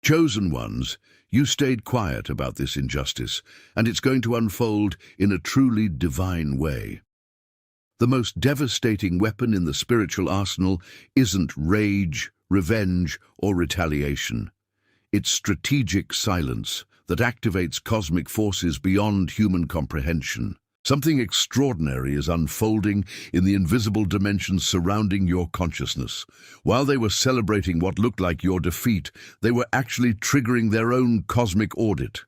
Chosen ones, you stayed quiet about this injustice, and it's going to unfold in a truly divine way. The most devastating weapon in the spiritual arsenal isn't rage, revenge, or retaliation. It's strategic silence that activates cosmic forces beyond human comprehension. Something extraordinary is unfolding in the invisible dimensions surrounding your consciousness. While they were celebrating what looked like your defeat, they were actually triggering their own cosmic audit.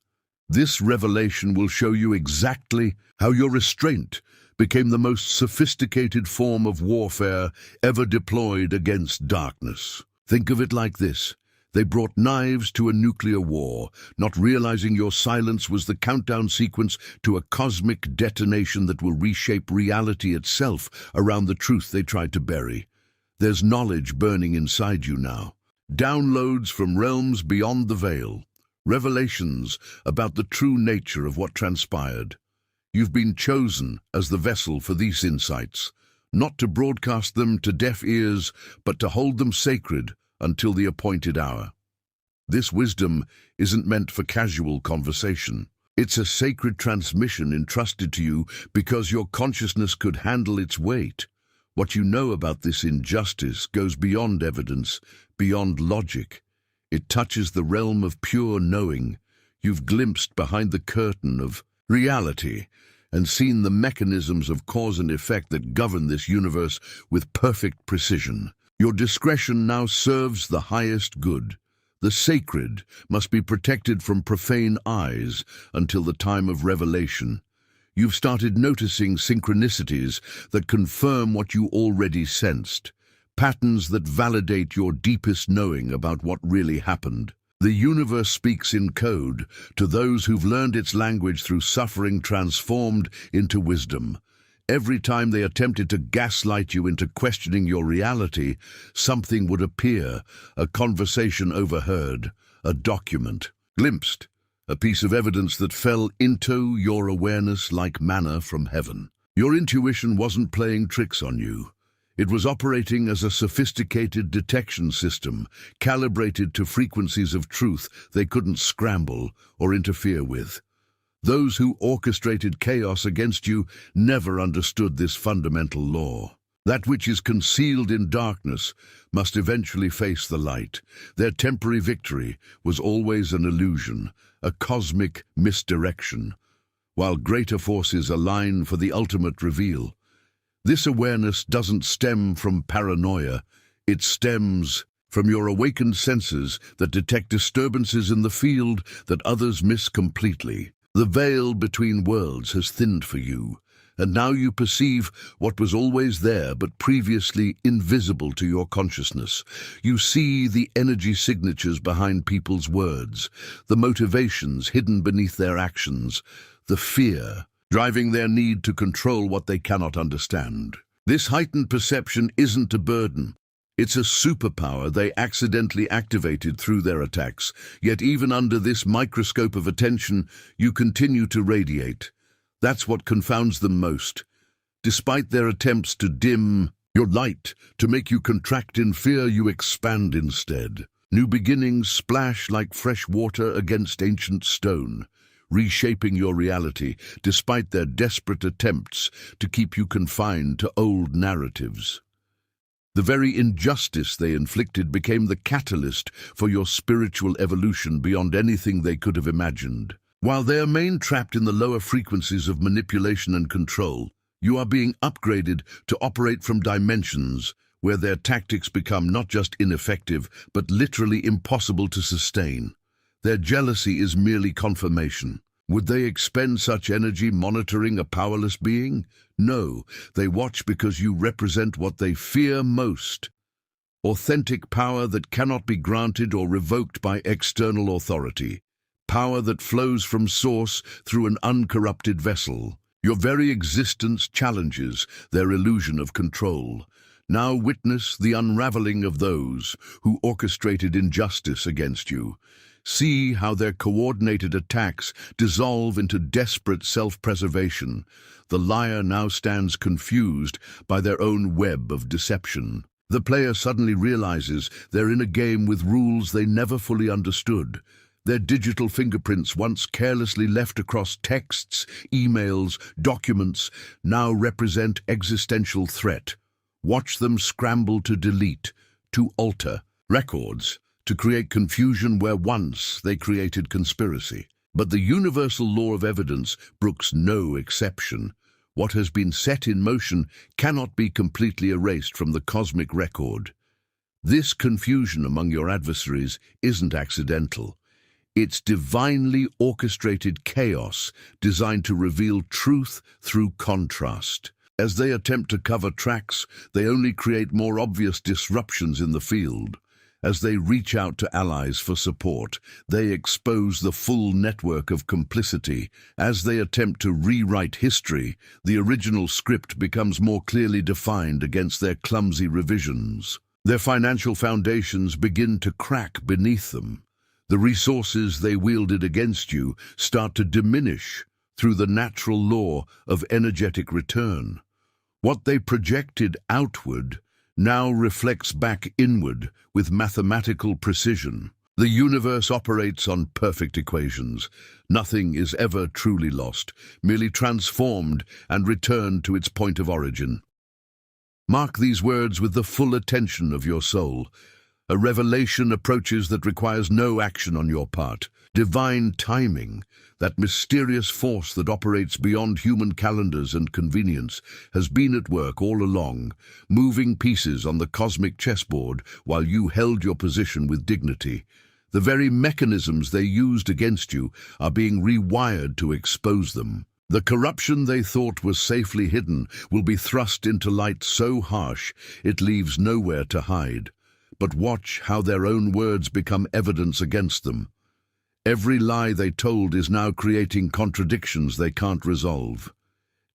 This revelation will show you exactly how your restraint became the most sophisticated form of warfare ever deployed against darkness. Think of it like this. They brought knives to a nuclear war, not realizing your silence was the countdown sequence to a cosmic detonation that will reshape reality itself around the truth they tried to bury. There's knowledge burning inside you now. Downloads from realms beyond the veil. Revelations about the true nature of what transpired. You've been chosen as the vessel for these insights, not to broadcast them to deaf ears, but to hold them sacred until the appointed hour. This wisdom isn't meant for casual conversation. It's a sacred transmission entrusted to you because your consciousness could handle its weight. What you know about this injustice goes beyond evidence, beyond logic. It touches the realm of pure knowing. You've glimpsed behind the curtain of reality and seen the mechanisms of cause and effect that govern this universe with perfect precision. Your discretion now serves the highest good. The sacred must be protected from profane eyes until the time of revelation. You've started noticing synchronicities that confirm what you already sensed, patterns that validate your deepest knowing about what really happened. The universe speaks in code to those who've learned its language through suffering transformed into wisdom. Every time they attempted to gaslight you into questioning your reality, something would appear, a conversation overheard, a document, glimpsed, a piece of evidence that fell into your awareness like manna from heaven. Your intuition wasn't playing tricks on you. It was operating as a sophisticated detection system, calibrated to frequencies of truth they couldn't scramble or interfere with. Those who orchestrated chaos against you never understood this fundamental law. That which is concealed in darkness must eventually face the light. Their temporary victory was always an illusion, a cosmic misdirection, while greater forces align for the ultimate reveal. This awareness doesn't stem from paranoia. It stems from your awakened senses that detect disturbances in the field that others miss completely. The veil between worlds has thinned for you, and now you perceive what was always there but previously invisible to your consciousness. You see the energy signatures behind people's words, the motivations hidden beneath their actions, the fear driving their need to control what they cannot understand. This heightened perception isn't a burden. It's a superpower they accidentally activated through their attacks, yet even under this microscope of attention, you continue to radiate. That's what confounds them most. Despite their attempts to dim your light, to make you contract in fear, you expand instead. New beginnings splash like fresh water against ancient stone, reshaping your reality despite their desperate attempts to keep you confined to old narratives. The very injustice they inflicted became the catalyst for your spiritual evolution beyond anything they could have imagined. While they remain trapped in the lower frequencies of manipulation and control, you are being upgraded to operate from dimensions where their tactics become not just ineffective, but literally impossible to sustain. Their jealousy is merely confirmation. Would they expend such energy monitoring a powerless being? No, they watch because you represent what they fear most. Authentic power that cannot be granted or revoked by external authority. Power that flows from source through an uncorrupted vessel. Your very existence challenges their illusion of control. Now witness the unraveling of those who orchestrated injustice against you. See how their coordinated attacks dissolve into desperate self-preservation. The liar now stands confused by their own web of deception. The player suddenly realizes they're in a game with rules they never fully understood. Their digital fingerprints, once carelessly left across texts, emails, documents, now represent existential threat. Watch them scramble to delete, to alter records, to create confusion where once they created conspiracy. But the universal law of evidence brooks no exception. What has been set in motion cannot be completely erased from the cosmic record. This confusion among your adversaries isn't accidental. It's divinely orchestrated chaos designed to reveal truth through contrast. As they attempt to cover tracks, they only create more obvious disruptions in the field. As they reach out to allies for support, they expose the full network of complicity. As they attempt to rewrite history, the original script becomes more clearly defined against their clumsy revisions. Their financial foundations begin to crack beneath them. The resources they wielded against you start to diminish through the natural law of energetic return. What they projected outward now reflects back inward with mathematical precision. The universe operates on perfect equations. Nothing is ever truly lost, merely transformed and returned to its point of origin. Mark these words with the full attention of your soul. A revelation approaches that requires no action on your part. Divine timing, that mysterious force that operates beyond human calendars and convenience, has been at work all along, moving pieces on the cosmic chessboard while you held your position with dignity. The very mechanisms they used against you are being rewired to expose them. The corruption they thought was safely hidden will be thrust into light so harsh it leaves nowhere to hide. But watch how their own words become evidence against them. Every lie they told is now creating contradictions they can't resolve.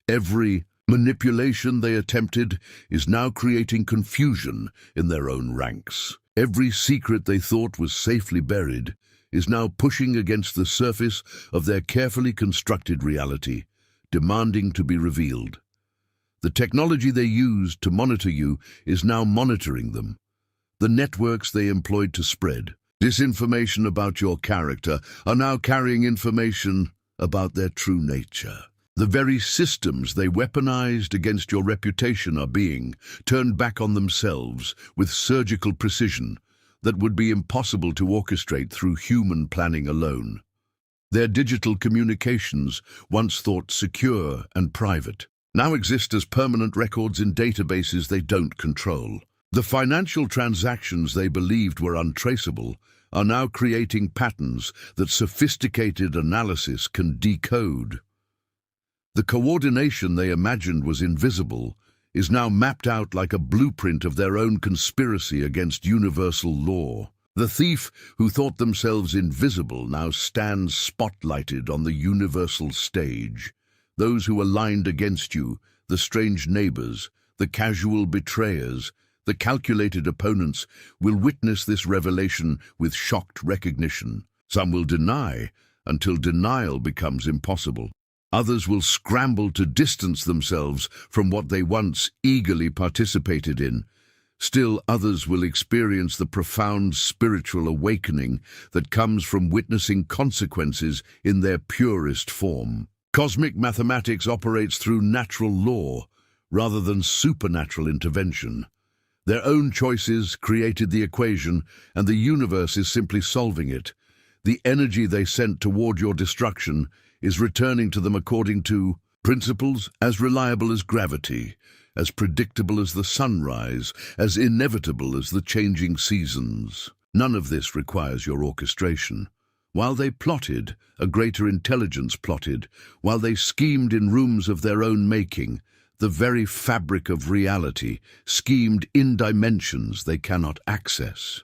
Every manipulation they attempted is now creating confusion in their own ranks. Every secret they thought was safely buried is now pushing against the surface of their carefully constructed reality, demanding to be revealed. The technology they used to monitor you is now monitoring them. The networks they employed to spread disinformation about your character are now carrying information about their true nature. The very systems they weaponized against your reputation are being turned back on themselves with surgical precision that would be impossible to orchestrate through human planning alone. Their digital communications, once thought secure and private, now exist as permanent records in databases they don't control. The financial transactions they believed were untraceable are now creating patterns that sophisticated analysis can decode. The coordination they imagined was invisible is now mapped out like a blueprint of their own conspiracy against universal law. The thief who thought themselves invisible now stands spotlighted on the universal stage. Those who aligned against you, the strange neighbors, the casual betrayers, the calculated opponents, will witness this revelation with shocked recognition. Some will deny until denial becomes impossible. Others will scramble to distance themselves from what they once eagerly participated in. Still others will experience the profound spiritual awakening that comes from witnessing consequences in their purest form. Cosmic mathematics operates through natural law rather than supernatural intervention. Their own choices created the equation, and the universe is simply solving it. The energy they sent toward your destruction is returning to them according to principles as reliable as gravity, as predictable as the sunrise, as inevitable as the changing seasons. None of this requires your orchestration. While they plotted, a greater intelligence plotted. While they schemed in rooms of their own making, the very fabric of reality schemed in dimensions they cannot access.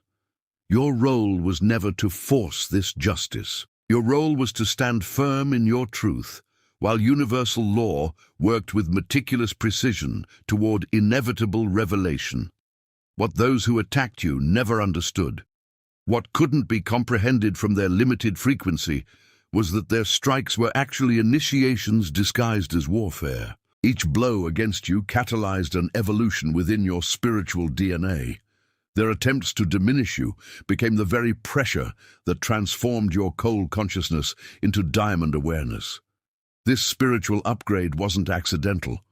Your role was never to force this justice. Your role was to stand firm in your truth, while universal law worked with meticulous precision toward inevitable revelation. What those who attacked you never understood, what couldn't be comprehended from their limited frequency, was that their strikes were actually initiations disguised as warfare. Each blow against you catalyzed an evolution within your spiritual DNA. Their attempts to diminish you became the very pressure that transformed your cold consciousness into diamond awareness. This spiritual upgrade wasn't accidental.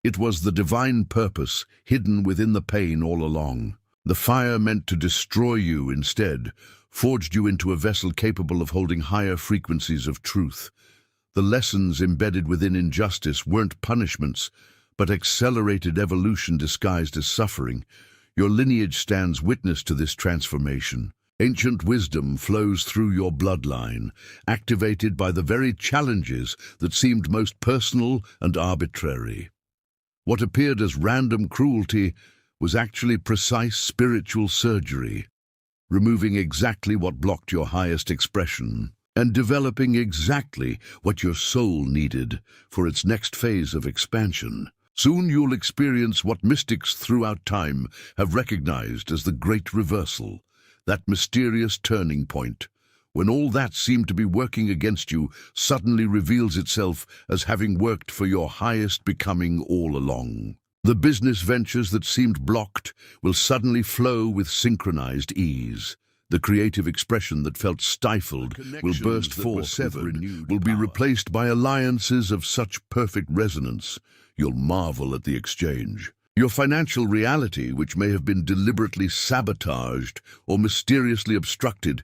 It was the divine purpose hidden within the pain all along. The fire meant to destroy you instead forged you into a vessel capable of holding higher frequencies of truth. The lessons embedded within injustice weren't punishments, but accelerated evolution disguised as suffering. Your lineage stands witness to this transformation. Ancient wisdom flows through your bloodline, activated by the very challenges that seemed most personal and arbitrary. What appeared as random cruelty was actually precise spiritual surgery, removing exactly what blocked your highest expression and developing exactly what your soul needed for its next phase of expansion. Soon you'll experience what mystics throughout time have recognized as the Great Reversal, that mysterious turning point, when all that seemed to be working against you suddenly reveals itself as having worked for your highest becoming all along. The business ventures that seemed blocked will suddenly flow with synchronized ease. The creative expression that felt stifled will burst forth with renewed will be replaced by alliances of such perfect resonance, you'll marvel at the exchange. Your financial reality, which may have been deliberately sabotaged or mysteriously obstructed,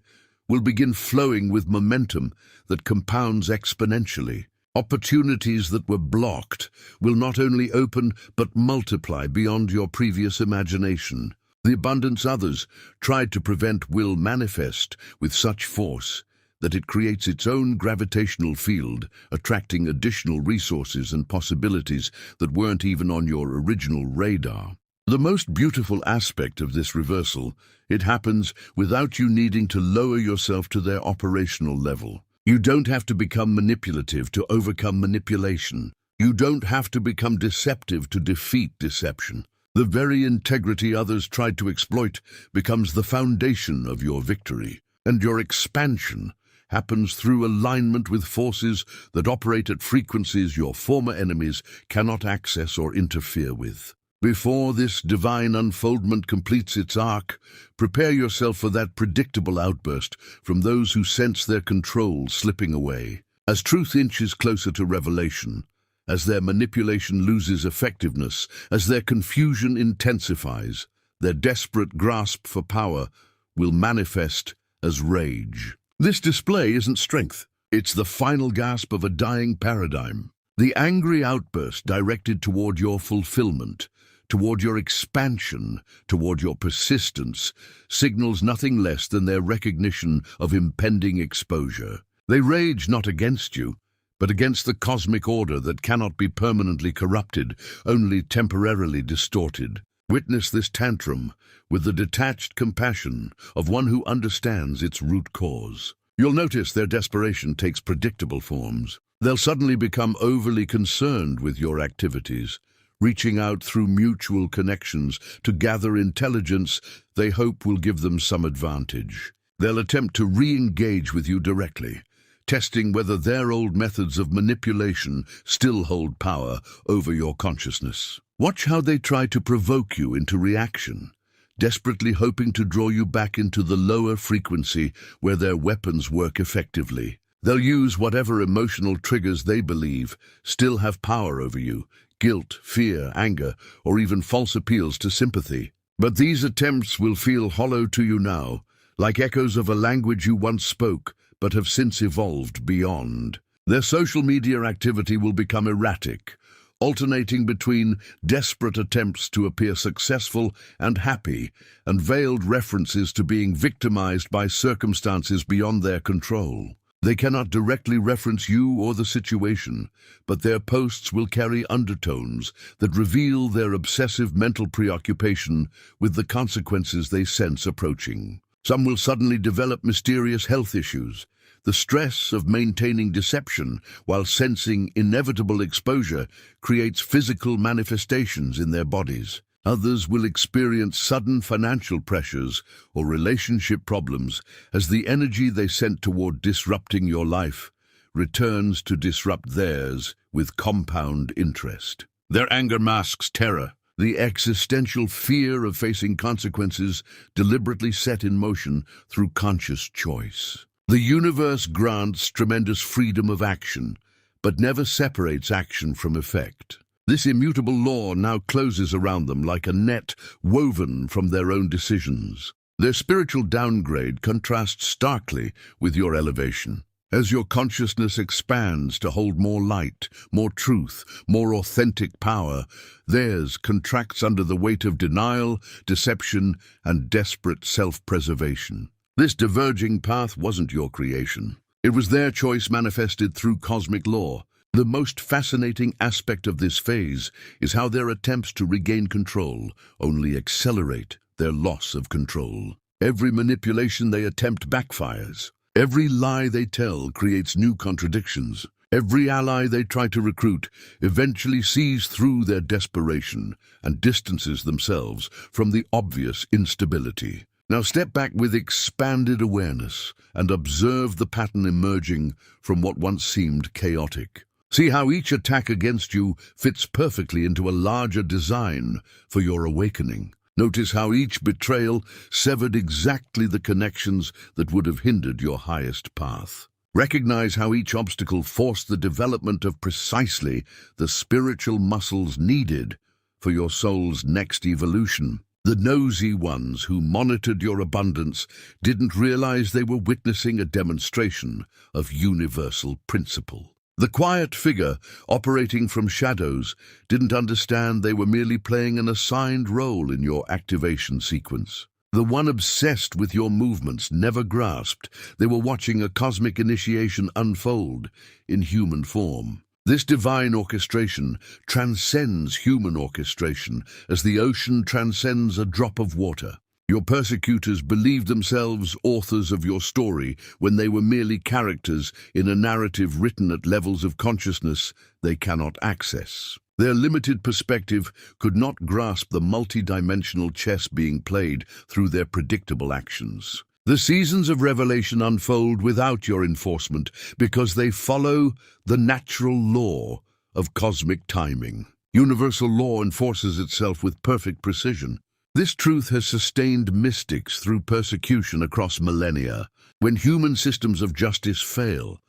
will begin flowing with momentum that compounds exponentially. Opportunities that were blocked will not only open but multiply beyond your previous imagination. The abundance others tried to prevent will manifest with such force that it creates its own gravitational field, attracting additional resources and possibilities that weren't even on your original radar. The most beautiful aspect of this reversal, it happens without you needing to lower yourself to their operational level. You don't have to become manipulative to overcome manipulation. You don't have to become deceptive to defeat deception. The very integrity others tried to exploit becomes the foundation of your victory, and your expansion happens through alignment with forces that operate at frequencies your former enemies cannot access or interfere with. Before this divine unfoldment completes its arc, prepare yourself for that predictable outburst from those who sense their control slipping away. As truth inches closer to revelation, as their manipulation loses effectiveness, as their confusion intensifies, their desperate grasp for power will manifest as rage. This display isn't strength. It's the final gasp of a dying paradigm. The angry outburst directed toward your fulfillment, toward your expansion, toward your persistence, signals nothing less than their recognition of impending exposure. They rage not against you, but against the cosmic order that cannot be permanently corrupted, only temporarily distorted. Witness this tantrum with the detached compassion of one who understands its root cause. You'll notice their desperation takes predictable forms. They'll suddenly become overly concerned with your activities, reaching out through mutual connections to gather intelligence they hope will give them some advantage. They'll attempt to re-engage with you directly, testing whether their old methods of manipulation still hold power over your consciousness. Watch how they try to provoke you into reaction, desperately hoping to draw you back into the lower frequency where their weapons work effectively. They'll use whatever emotional triggers they believe still have power over you, guilt, fear, anger, or even false appeals to sympathy. But these attempts will feel hollow to you now, like echoes of a language you once spoke, but have since evolved beyond. Their social media activity will become erratic, alternating between desperate attempts to appear successful and happy, and veiled references to being victimized by circumstances beyond their control. They cannot directly reference you or the situation, but their posts will carry undertones that reveal their obsessive mental preoccupation with the consequences they sense approaching. Some will suddenly develop mysterious health issues. The stress of maintaining deception while sensing inevitable exposure creates physical manifestations in their bodies. Others will experience sudden financial pressures or relationship problems as the energy they sent toward disrupting your life returns to disrupt theirs with compound interest. Their anger masks terror, the existential fear of facing consequences deliberately set in motion through conscious choice. The universe grants tremendous freedom of action, but never separates action from effect. This immutable law now closes around them like a net woven from their own decisions. Their spiritual downgrade contrasts starkly with your elevation. As your consciousness expands to hold more light, more truth, more authentic power, theirs contracts under the weight of denial, deception, and desperate self-preservation. This diverging path wasn't your creation. It was their choice manifested through cosmic law. The most fascinating aspect of this phase is how their attempts to regain control only accelerate their loss of control. Every manipulation they attempt backfires. Every lie they tell creates new contradictions. Every ally they try to recruit eventually sees through their desperation and distances themselves from the obvious instability. Now step back with expanded awareness and observe the pattern emerging from what once seemed chaotic. See how each attack against you fits perfectly into a larger design for your awakening. Notice how each betrayal severed exactly the connections that would have hindered your highest path. Recognize how each obstacle forced the development of precisely the spiritual muscles needed for your soul's next evolution. The nosy ones who monitored your abundance didn't realize they were witnessing a demonstration of universal principle. The quiet figure, operating from shadows, didn't understand they were merely playing an assigned role in your activation sequence. The one obsessed with your movements never grasped they were watching a cosmic initiation unfold in human form. This divine orchestration transcends human orchestration as the ocean transcends a drop of water. Your persecutors believed themselves authors of your story when they were merely characters in a narrative written at levels of consciousness they cannot access. Their limited perspective could not grasp the multidimensional chess being played through their predictable actions. The seasons of revelation unfold without your enforcement because they follow the natural law of cosmic timing. Universal law enforces itself with perfect precision. This truth has sustained mystics through persecution across millennia. When human systems of justice fail,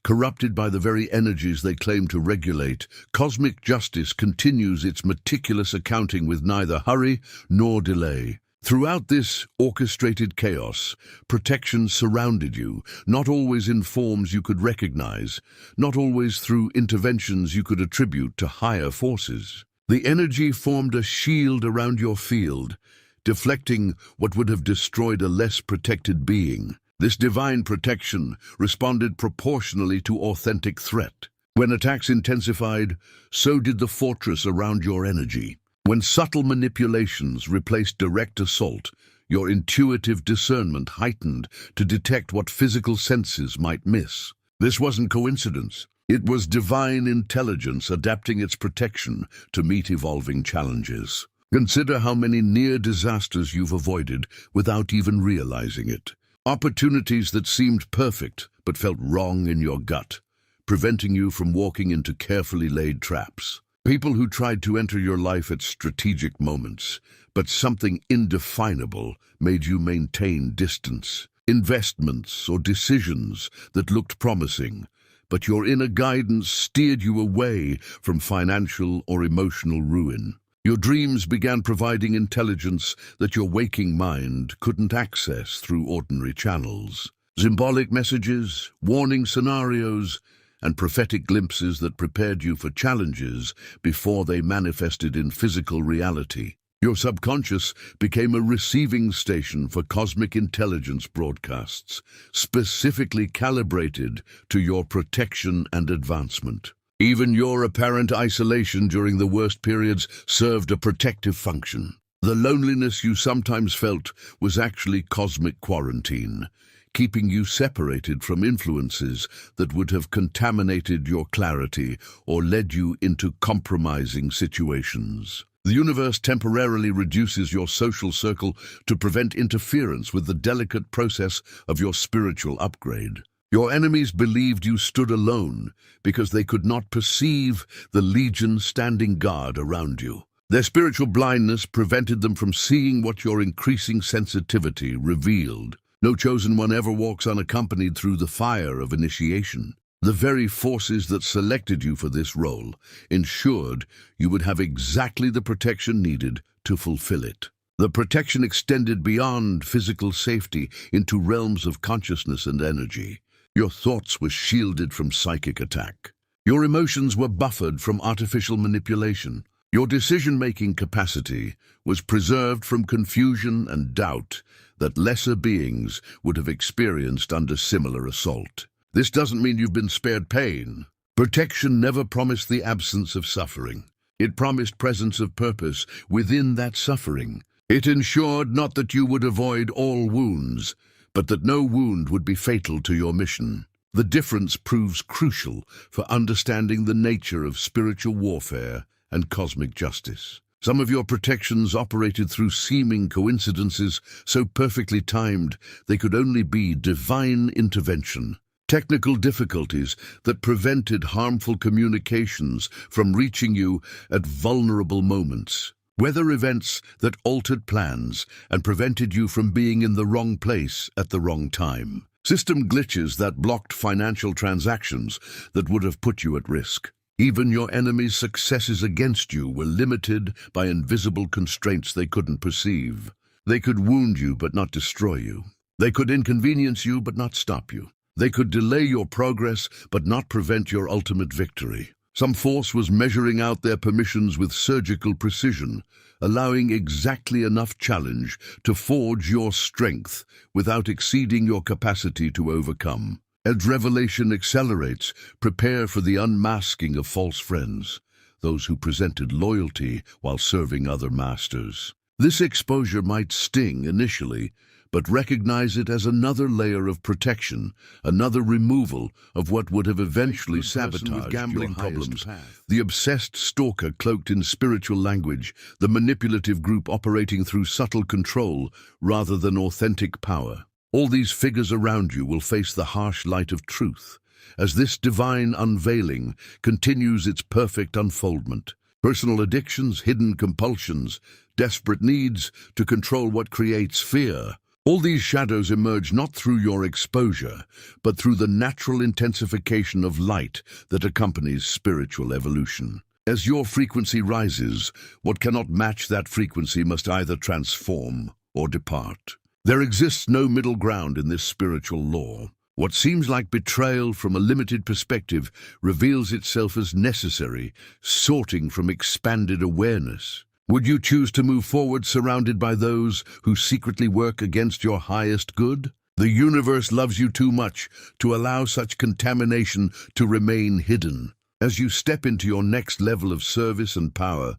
corrupted by the very energies they claim to regulate, cosmic justice continues its meticulous accounting with neither hurry nor delay. Throughout this orchestrated chaos, protection surrounded you, not always in forms you could recognize, not always through interventions you could attribute to higher forces. The energy formed a shield around your field, deflecting what would have destroyed a less protected being. This divine protection responded proportionally to authentic threat. When attacks intensified, so did the fortress around your energy. When subtle manipulations replaced direct assault, your intuitive discernment heightened to detect what physical senses might miss. This wasn't coincidence. It was divine intelligence adapting its protection to meet evolving challenges. Consider how many near disasters you've avoided without even realizing it. Opportunities that seemed perfect but felt wrong in your gut, preventing you from walking into carefully laid traps. People who tried to enter your life at strategic moments, but something indefinable made you maintain distance. Investments or decisions that looked promising, but your inner guidance steered you away from financial or emotional ruin. Your dreams began providing intelligence that your waking mind couldn't access through ordinary channels. Symbolic messages, warning scenarios, and prophetic glimpses that prepared you for challenges before they manifested in physical reality. Your subconscious became a receiving station for cosmic intelligence broadcasts, specifically calibrated to your protection and advancement. Even your apparent isolation during the worst periods served a protective function. The loneliness you sometimes felt was actually cosmic quarantine, keeping you separated from influences that would have contaminated your clarity or led you into compromising situations. The universe temporarily reduces your social circle to prevent interference with the delicate process of your spiritual upgrade. Your enemies believed you stood alone because they could not perceive the legion standing guard around you. Their spiritual blindness prevented them from seeing what your increasing sensitivity revealed. No chosen one ever walks unaccompanied through the fire of initiation. The very forces that selected you for this role ensured you would have exactly the protection needed to fulfill it. The protection extended beyond physical safety into realms of consciousness and energy. Your thoughts were shielded from psychic attack. Your emotions were buffered from artificial manipulation. Your decision-making capacity was preserved from confusion and doubt that lesser beings would have experienced under similar assault. This doesn't mean you've been spared pain. Protection never promised the absence of suffering. It promised presence of purpose within that suffering. It ensured not that you would avoid all wounds, but that no wound would be fatal to your mission. The difference proves crucial for understanding the nature of spiritual warfare and cosmic justice. Some of your protections operated through seeming coincidences so perfectly timed they could only be divine intervention. Technical difficulties that prevented harmful communications from reaching you at vulnerable moments. Weather events that altered plans and prevented you from being in the wrong place at the wrong time. System glitches that blocked financial transactions that would have put you at risk. Even your enemies' successes against you were limited by invisible constraints they couldn't perceive. They could wound you but not destroy you. They could inconvenience you but not stop you. They could delay your progress but not prevent your ultimate victory. Some force was measuring out their permissions with surgical precision, allowing exactly enough challenge to forge your strength without exceeding your capacity to overcome. As revelation accelerates, prepare for the unmasking of false friends, those who presented loyalty while serving other masters. This exposure might sting initially, but recognize it as another layer of protection, another removal of what would have eventually sabotaged gambling problems. The obsessed stalker cloaked in spiritual language, the manipulative group operating through subtle control rather than authentic power. All these figures around you will face the harsh light of truth, as this divine unveiling continues its perfect unfoldment. Personal addictions, hidden compulsions, desperate needs to control what creates fear. All these shadows emerge not through your exposure, but through the natural intensification of light that accompanies spiritual evolution. As your frequency rises, what cannot match that frequency must either transform or depart. There exists no middle ground in this spiritual law. What seems like betrayal from a limited perspective reveals itself as necessary, sorting from expanded awareness. Would you choose to move forward surrounded by those who secretly work against your highest good? The universe loves you too much to allow such contamination to remain hidden. As you step into your next level of service and power,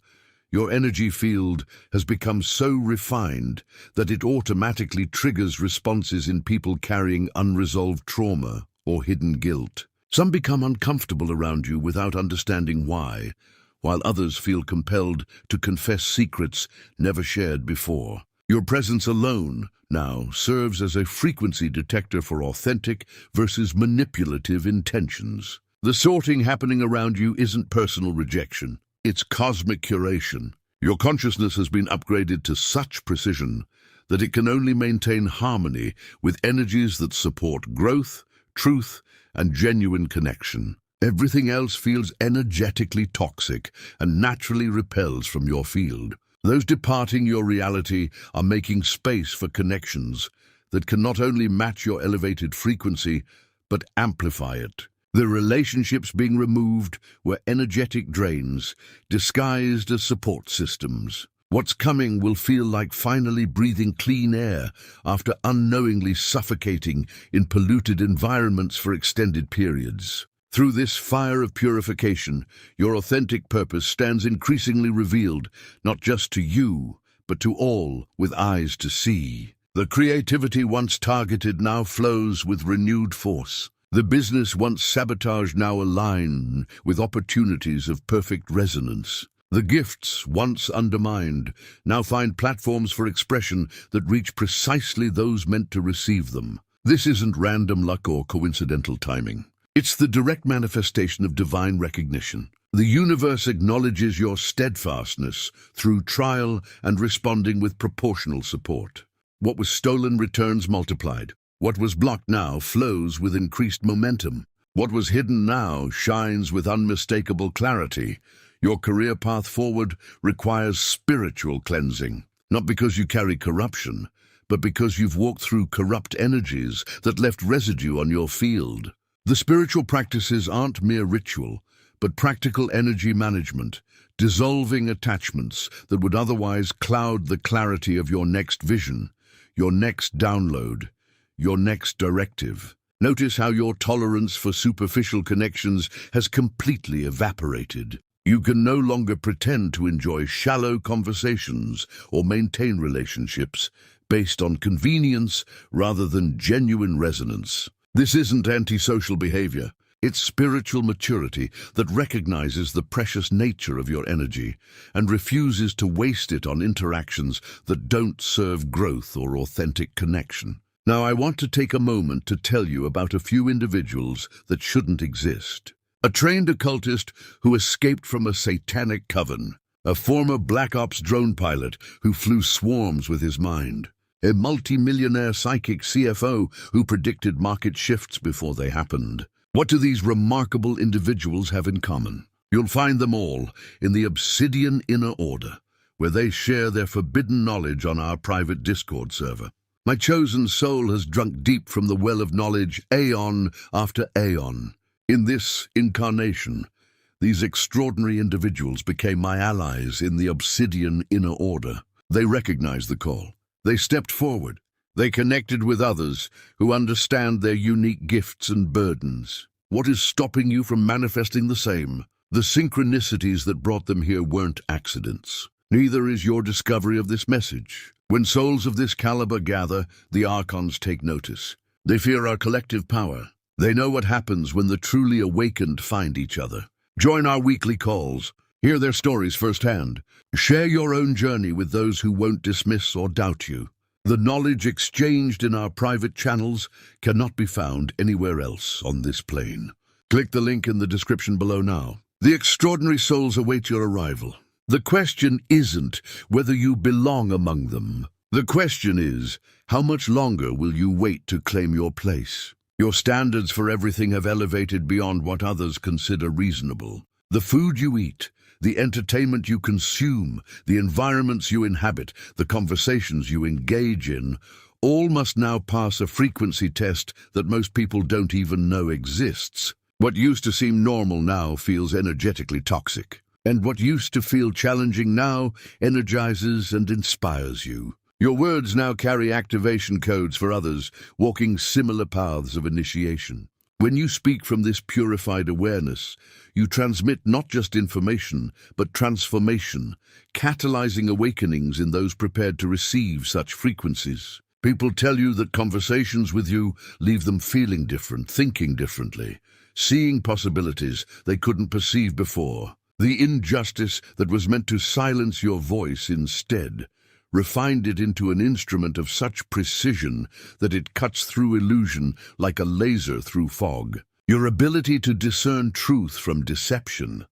your energy field has become so refined that it automatically triggers responses in people carrying unresolved trauma or hidden guilt. Some become uncomfortable around you without understanding why, while others feel compelled to confess secrets never shared before. Your presence alone now serves as a frequency detector for authentic versus manipulative intentions. The sorting happening around you isn't personal rejection, it's cosmic curation. Your consciousness has been upgraded to such precision that it can only maintain harmony with energies that support growth, truth, and genuine connection. Everything else feels energetically toxic and naturally repels from your field. Those departing your reality are making space for connections that can not only match your elevated frequency, but amplify it. The relationships being removed were energetic drains, disguised as support systems. What's coming will feel like finally breathing clean air after unknowingly suffocating in polluted environments for extended periods. Through this fire of purification, your authentic purpose stands increasingly revealed, not just to you, but to all with eyes to see. The creativity once targeted now flows with renewed force. The business once sabotaged now align with opportunities of perfect resonance. The gifts once undermined now find platforms for expression that reach precisely those meant to receive them. This isn't random luck or coincidental timing. It's the direct manifestation of divine recognition. The universe acknowledges your steadfastness through trial and responding with proportional support. What was stolen returns multiplied. What was blocked now flows with increased momentum. What was hidden now shines with unmistakable clarity. Your career path forward requires spiritual cleansing, not because you carry corruption, but because you've walked through corrupt energies that left residue on your field. The spiritual practices aren't mere ritual, but practical energy management, dissolving attachments that would otherwise cloud the clarity of your next vision, your next download, your next directive. Notice how your tolerance for superficial connections has completely evaporated. You can no longer pretend to enjoy shallow conversations or maintain relationships based on convenience rather than genuine resonance. This isn't antisocial behavior. It's spiritual maturity that recognizes the precious nature of your energy and refuses to waste it on interactions that don't serve growth or authentic connection. Now, I want to take a moment to tell you about a few individuals that shouldn't exist. A trained occultist who escaped from a satanic coven. A former Black Ops drone pilot who flew swarms with his mind. A multi-millionaire psychic CFO who predicted market shifts before they happened. What do these remarkable individuals have in common? You'll find them all in the Obsidian Inner Order, where they share their forbidden knowledge on our private Discord server. My chosen soul has drunk deep from the well of knowledge aeon after aeon. In this incarnation, these extraordinary individuals became my allies in the Obsidian Inner Order. They recognized the call. They stepped forward. They connected with others who understand their unique gifts and burdens. What is stopping you from manifesting the same? The synchronicities that brought them here weren't accidents. Neither is your discovery of this message. When souls of this caliber gather, the Archons take notice. They fear our collective power. They know what happens when the truly awakened find each other. Join our weekly calls. Hear their stories firsthand. Share your own journey with those who won't dismiss or doubt you. The knowledge exchanged in our private channels cannot be found anywhere else on this plane. Click the link in the description below now. The extraordinary souls await your arrival. The question isn't whether you belong among them. The question is, how much longer will you wait to claim your place? Your standards for everything have elevated beyond what others consider reasonable. The food you eat, the entertainment you consume, the environments you inhabit, the conversations you engage in, all must now pass a frequency test that most people don't even know exists. What used to seem normal now feels energetically toxic. And what used to feel challenging now energizes and inspires you. Your words now carry activation codes for others, walking similar paths of initiation. When you speak from this purified awareness, you transmit not just information, but transformation, catalyzing awakenings in those prepared to receive such frequencies. People tell you that conversations with you leave them feeling different, thinking differently, seeing possibilities they couldn't perceive before. The injustice that was meant to silence your voice instead refined it into an instrument of such precision that it cuts through illusion like a laser through fog. Your ability to discern truth from deception,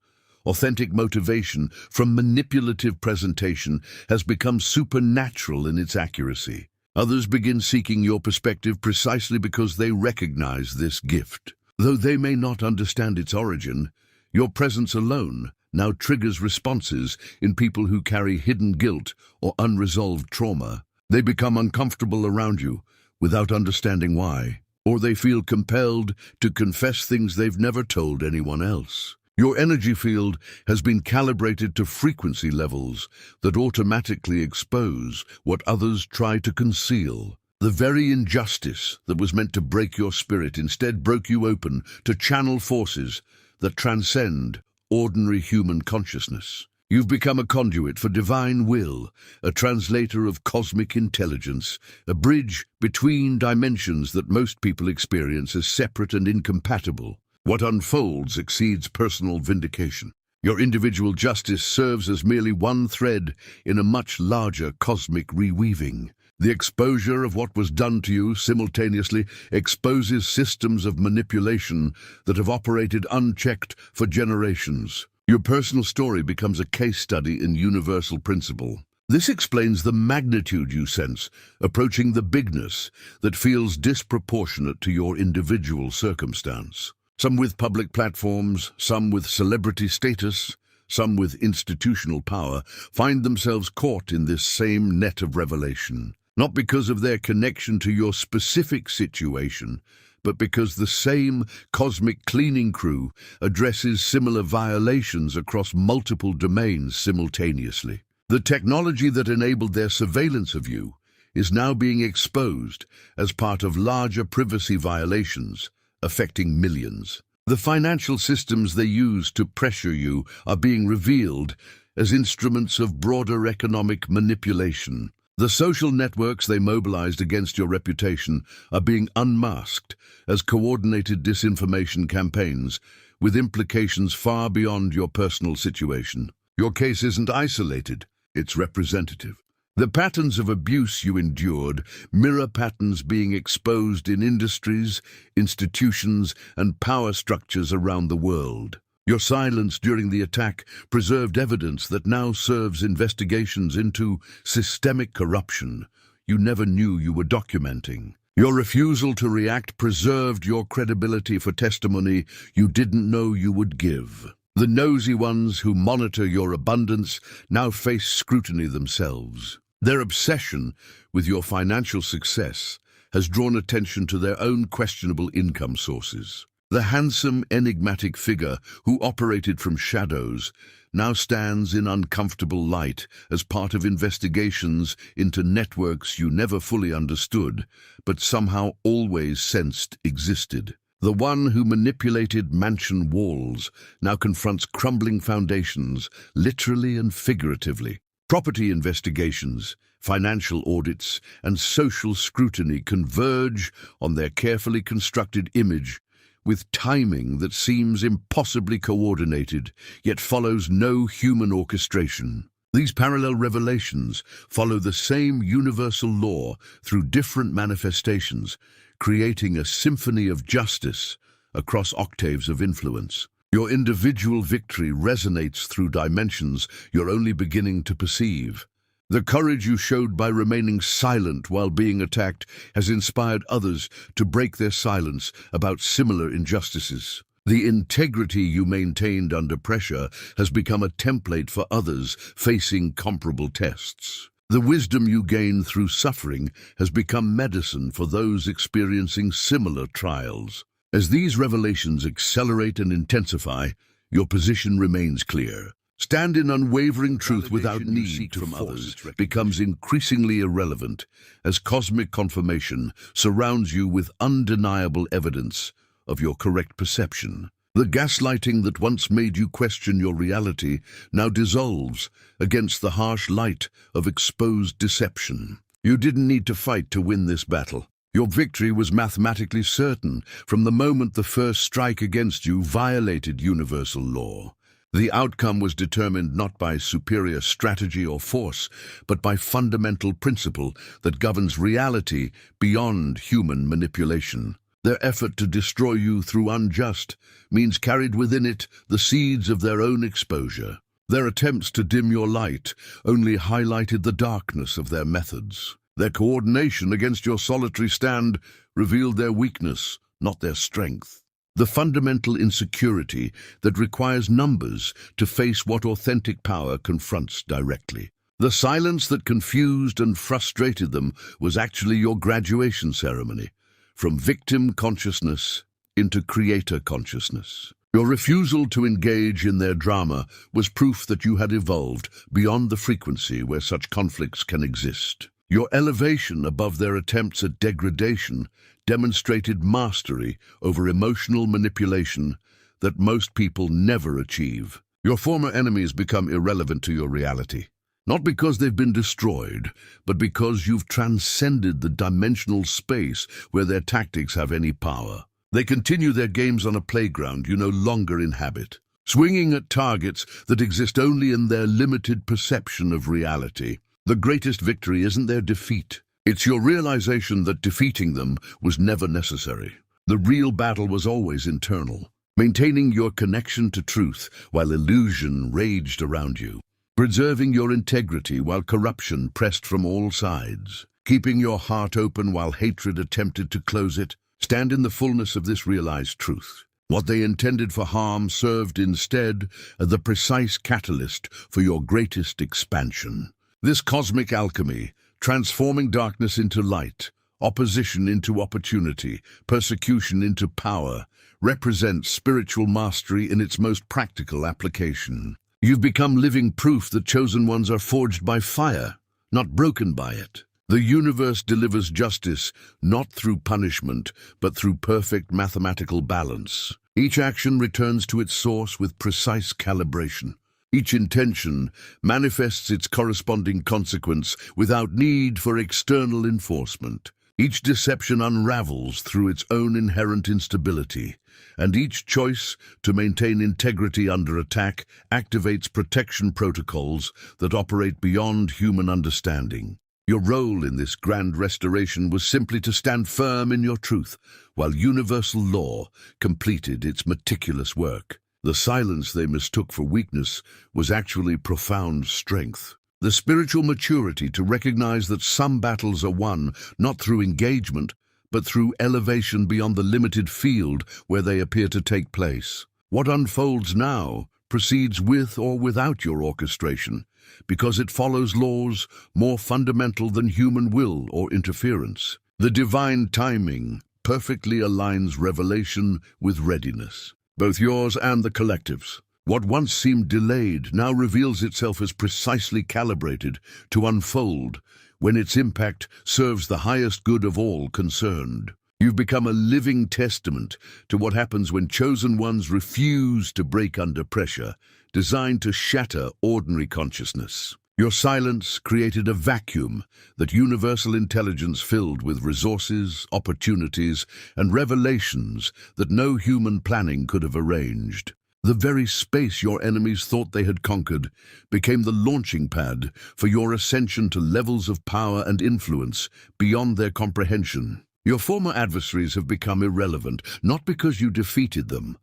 authentic motivation from manipulative presentation has become supernatural in its accuracy. Others begin seeking your perspective precisely because they recognize this gift. Though they may not understand its origin, your presence alone now triggers responses in people who carry hidden guilt or unresolved trauma. They become uncomfortable around you without understanding why, or they feel compelled to confess things they've never told anyone else. Your energy field has been calibrated to frequency levels that automatically expose what others try to conceal. The very injustice that was meant to break your spirit instead broke you open to channel forces that transcend ordinary human consciousness. You've become a conduit for divine will, a translator of cosmic intelligence, a bridge between dimensions that most people experience as separate and incompatible. What unfolds exceeds personal vindication. Your individual justice serves as merely one thread in a much larger cosmic reweaving. The exposure of what was done to you simultaneously exposes systems of manipulation that have operated unchecked for generations. Your personal story becomes a case study in universal principle. This explains the magnitude you sense, approaching the bigness that feels disproportionate to your individual circumstance. Some with public platforms, some with celebrity status, some with institutional power, find themselves caught in this same net of revelation. Not because of their connection to your specific situation, but because the same cosmic cleaning crew addresses similar violations across multiple domains simultaneously. The technology that enabled their surveillance of you is now being exposed as part of larger privacy violations affecting millions. The financial systems they use to pressure you are being revealed as instruments of broader economic manipulation. The social networks they mobilized against your reputation are being unmasked as coordinated disinformation campaigns with implications far beyond your personal situation. Your case isn't isolated, it's representative. The patterns of abuse you endured mirror patterns being exposed in industries, institutions, and power structures around the world. Your silence during the attack preserved evidence that now serves investigations into systemic corruption you never knew you were documenting. Your refusal to react preserved your credibility for testimony you didn't know you would give. The nosy ones who monitor your abundance now face scrutiny themselves. Their obsession with your financial success has drawn attention to their own questionable income sources. The handsome, enigmatic figure who operated from shadows now stands in uncomfortable light as part of investigations into networks you never fully understood, but somehow always sensed existed. The one who manipulated mansion walls now confronts crumbling foundations, literally and figuratively. Property investigations, financial audits, and social scrutiny converge on their carefully constructed image with timing that seems impossibly coordinated, yet follows no human orchestration. These parallel revelations follow the same universal law through different manifestations, creating a symphony of justice across octaves of influence. Your individual victory resonates through dimensions you're only beginning to perceive. The courage you showed by remaining silent while being attacked has inspired others to break their silence about similar injustices. The integrity you maintained under pressure has become a template for others facing comparable tests. The wisdom you gained through suffering has become medicine for those experiencing similar trials. As these revelations accelerate and intensify, your position remains clear. Stand in unwavering truth without need from others becomes increasingly irrelevant as cosmic confirmation surrounds you with undeniable evidence of your correct perception. The gaslighting that once made you question your reality now dissolves against the harsh light of exposed deception. You didn't need to fight to win this battle. Your victory was mathematically certain from the moment the first strike against you violated universal law. The outcome was determined not by superior strategy or force, but by fundamental principle that governs reality beyond human manipulation. Their effort to destroy you through unjust means carried within it the seeds of their own exposure. Their attempts to dim your light only highlighted the darkness of their methods. Their coordination against your solitary stand revealed their weakness, not their strength. The fundamental insecurity that requires numbers to face what authentic power confronts directly. The silence that confused and frustrated them was actually your graduation ceremony, from victim consciousness into creator consciousness. Your refusal to engage in their drama was proof that you had evolved beyond the frequency where such conflicts can exist. Your elevation above their attempts at degradation demonstrated mastery over emotional manipulation that most people never achieve. Your former enemies become irrelevant to your reality, not because they've been destroyed, but because you've transcended the dimensional space where their tactics have any power. They continue their games on a playground you no longer inhabit, swinging at targets that exist only in their limited perception of reality. The greatest victory isn't their defeat, It's your realization that defeating them was never necessary. The real battle was always internal, maintaining your connection to truth while illusion raged around you, preserving your integrity while corruption pressed from all sides, keeping your heart open while hatred attempted to close it. Stand in the fullness of this realized truth. What they intended for harm served instead as the precise catalyst for your greatest expansion. This cosmic alchemy, transforming darkness into light, opposition into opportunity, persecution into power, represents spiritual mastery in its most practical application. You've become living proof that chosen ones are forged by fire, not broken by it. The universe delivers justice not through punishment, but through perfect mathematical balance. Each action returns to its source with precise calibration. Each intention manifests its corresponding consequence without need for external enforcement. Each deception unravels through its own inherent instability, and each choice to maintain integrity under attack activates protection protocols that operate beyond human understanding. Your role in this grand restoration was simply to stand firm in your truth, while universal law completed its meticulous work. The silence they mistook for weakness was actually profound strength. The spiritual maturity to recognize that some battles are won not through engagement, but through elevation beyond the limited field where they appear to take place. What unfolds now proceeds with or without your orchestration, because it follows laws more fundamental than human will or interference. The divine timing perfectly aligns revelation with readiness, both yours and the collective's. What once seemed delayed now reveals itself as precisely calibrated to unfold when its impact serves the highest good of all concerned. You've become a living testament to what happens when chosen ones refuse to break under pressure, designed to shatter ordinary consciousness. Your silence created a vacuum that universal intelligence filled with resources, opportunities, and revelations that no human planning could have arranged. The very space your enemies thought they had conquered became the launching pad for your ascension to levels of power and influence beyond their comprehension. Your former adversaries have become irrelevant, not because you defeated them,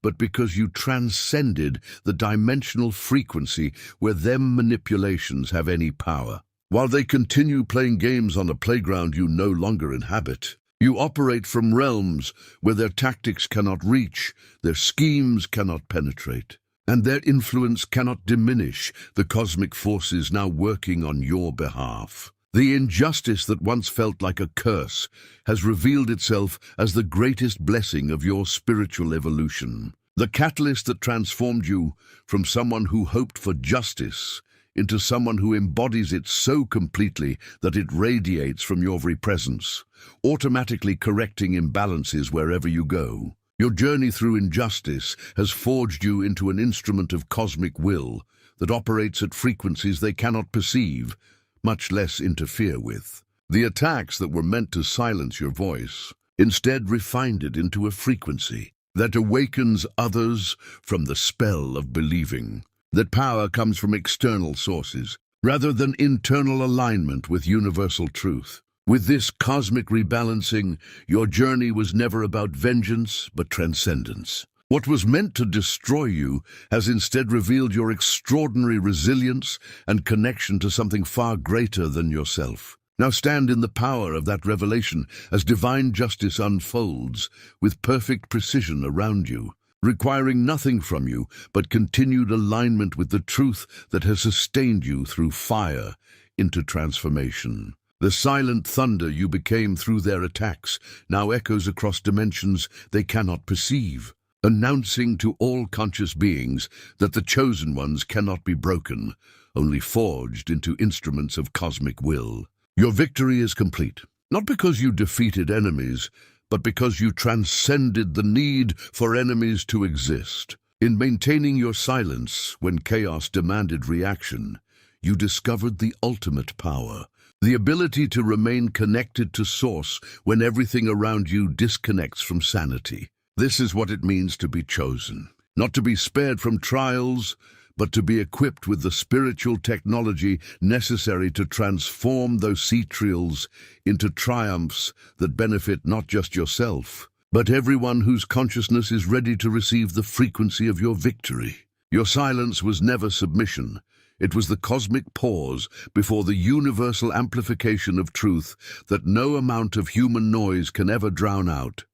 but because you transcended the dimensional frequency where them manipulations have any power. While they continue playing games on a playground you no longer inhabit, you operate from realms where their tactics cannot reach, their schemes cannot penetrate, and their influence cannot diminish the cosmic forces now working on your behalf. The injustice that once felt like a curse has revealed itself as the greatest blessing of your spiritual evolution. The catalyst that transformed you from someone who hoped for justice into someone who embodies it so completely that it radiates from your very presence, automatically correcting imbalances wherever you go. Your journey through injustice has forged you into an instrument of cosmic will that operates at frequencies they cannot perceive, much less interfere with. The attacks that were meant to silence your voice instead refined it into a frequency that awakens others from the spell of believing that power comes from external sources, rather than internal alignment with universal truth. With this cosmic rebalancing, your journey was never about vengeance, but transcendence. What was meant to destroy you has instead revealed your extraordinary resilience and connection to something far greater than yourself. Now stand in the power of that revelation as divine justice unfolds with perfect precision around you, requiring nothing from you but continued alignment with the truth that has sustained you through fire into transformation. The silent thunder you became through their attacks now echoes across dimensions they cannot perceive, announcing to all conscious beings that the chosen ones cannot be broken, only forged into instruments of cosmic will. Your victory is complete, not because you defeated enemies, but because you transcended the need for enemies to exist. In maintaining your silence when chaos demanded reaction, you discovered the ultimate power, the ability to remain connected to source when everything around you disconnects from sanity. This is what it means to be chosen, not to be spared from trials, but to be equipped with the spiritual technology necessary to transform those sea trials into triumphs that benefit not just yourself, but everyone whose consciousness is ready to receive the frequency of your victory. Your silence was never submission. It was the cosmic pause before the universal amplification of truth that no amount of human noise can ever drown out.